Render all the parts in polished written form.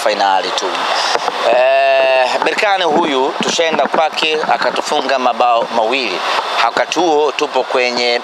finali tu. Berkane huyu tushaenda kwake akatufunga mabao mawili. Wakati huo tupo kwenye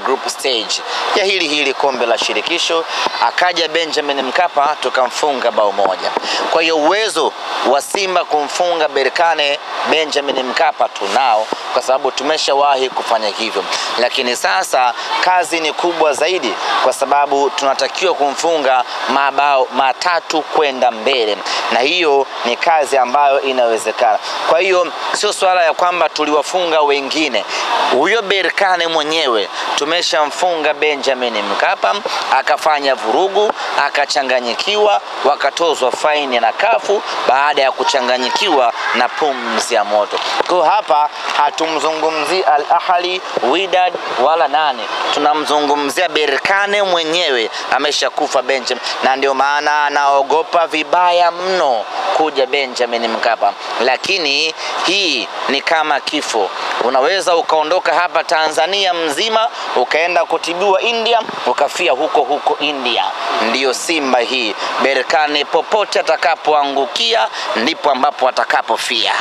group stage ya hili kombe la shirikisho. Akaja Benjamin Mkapa tukamfunga bao moja. Kwa hiyo uwezo wa Simba kumfunga Berkane Benjamin Mkapa tunao, kwa sababu tumeshawahi kufanya hivyo. Lakini sasa kazi ni kubwa zaidi, kwa sababu tunatakiwa kumfunga mabao matatu kwenda mbele, na hiyo ni kazi ambayo inawezekana. Kwa hiyo sio swala ya kwamba tuliwafunga wengine. Huyo Berkane mwenyewe tumeshamfunga Benjamin Mkapa, akafanya vurugu, akachanganyikiwa, wakatozwa faini na kafu baada ya kuchanganyikiwa na pumzi ya moto. Kwa hapa hatumzungumzi Al Ahly, Wydad wala nane. Tunamzungumzia Berkane mwenyewe, ameshakufa Benjamin, na ndio maana anaogopa vibaya mno kuja Benjamin Mkapa. Lakini hii ni kama kifo. Unaweza ukaondoka hapa Tanzania mzima ukaenda kutibiwa India, ukafia huko India. Ndiyo Simba hii. Berkane popote atakapoangukia ndipo ambapo atakapofia.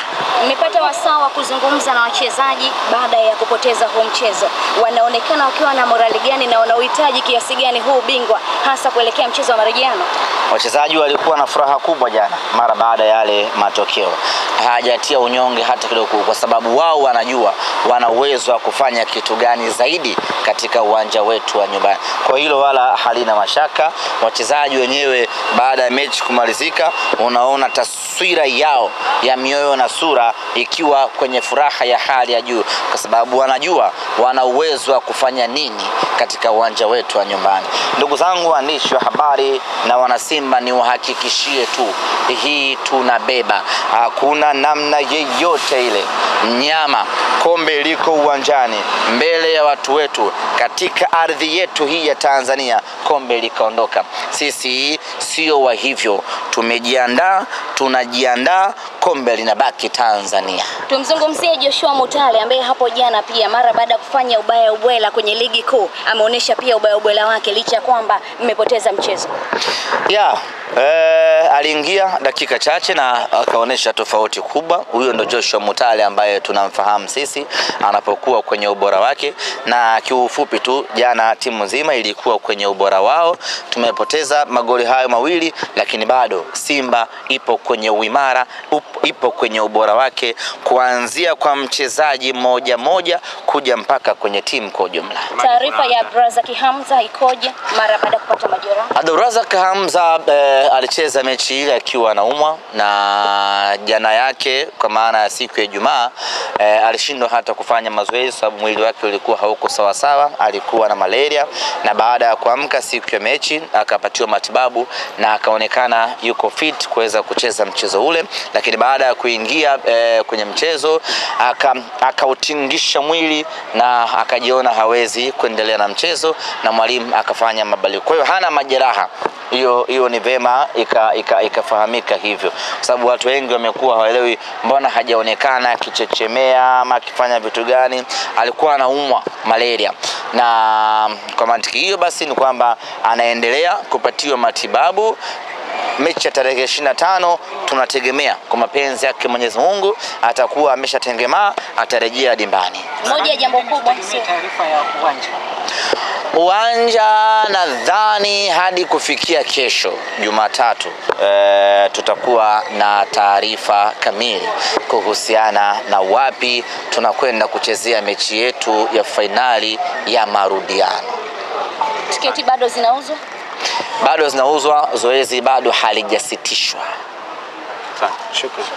Nimepata wasaa wa kuzungumza na wachezaji baada ya kupoteza huu mchezo. Wanaonekana wakiwa na morali gani na wanauhitaji kiasi gani huu bingwa, hasa kuelekea mchezo wa marejeano? Wachezaji walikuwa na furaha kubwa jana mara baada ya yale matokeo. Hajatia unyonge hata kidogo, kwa sababu wao wanajua wana uwezo wa kufanya kitu gani zaidi katika uwanja wetu wa nyumbani. Kwa hilo wala halina mashaka. Wachezaji wenyewe baada ya mechi kumalizika, unaona taswira yao ya mioyo na sura ikiwa kwenye furaha ya hali ya juu, kwa sababu wanajua wana uwezo wa kufanya nini katika uwanja wetu wa nyumbani. Ndugu zangu waandishi wa habari na wana Simba, ni wahakikishie tu hii tunabeba. Hakuna namna yeyote ile. Mnyama kombe liko uwanjani mbele ya watu wetu katika ardhi yetu hii ya Tanzania, kombe likaondoka. Sisi sio wa hivyo. Tumejiandaa, tunajiandaa, kombe linabaki Tanzania. Tumzungumzie Joshua Mutale ambaye hapo jana pia mara baada ya kufanya ubaya ubwela kwenye ligi kuu ameonyesha pia ubaya ubwela wake licha kwamba mmepoteza mchezo. Aliingia dakika chache na akaonesha tofauti kubwa. Huyo ndo Joshua Mutale ambaye tunamfahamu sisi anapokuwa kwenye ubora wake, na kiufupi tu jana timu nzima ilikuwa kwenye ubora wao. Tumepoteza magoli hayo mawili, lakini bado Simba ipo kwenye uimara, ipo kwenye ubora wake, kuanzia kwa mchezaji moja kuja mpaka kwenye timu kwa ujumla. Taarifa ya Abdurazak Hamza ikoje mara baada ya kupata majeraha? Abdurazak Hamza alicheza mechi ile akiwa anaumwa, na jana yake kwa maana ya siku ya Ijumaa alishindwa hata kufanya mazoezi sababu mwili wake ulikuwa hauko sawa sawa, alikuwa na malaria, na baada ya kuamka siku ya mechi akapatiwa matibabu na akaonekana yuko fit kuweza kucheza mchezo ule. Lakini baada ya kuingia kwenye mchezo akautingisha mwili na akajiona hawezi kuendelea na mchezo, na mwalimu akafanya mabadiliko. Kwa hiyo hana majeraha. Hiyo ni vema ikafahamika hivyo, kwa sababu watu wengi wamekuwa hawaelewi mbona hajaonekana akichechemea ama akifanya vitu gani. Alikuwa anaumwa malaria, na kwa mantiki hiyo basi ni kwamba anaendelea kupatiwa matibabu. Mechi ya tarehe 25 tunategemea kwa mapenzi yake Mwenyezi Mungu atakuwa ameshatengemaa, atarejea dimbani. Moja jambo kubwa sio taarifa ya uwanja nadhani hadi kufikia kesho Jumatatu tutakuwa na taarifa kamili kuhusiana na wapi tunakwenda kuchezea mechi yetu ya finali ya marudiano. Tiketi bado zinauzwa? Bado zinauzwa, zoezi bado halijasitishwa. Shukrani.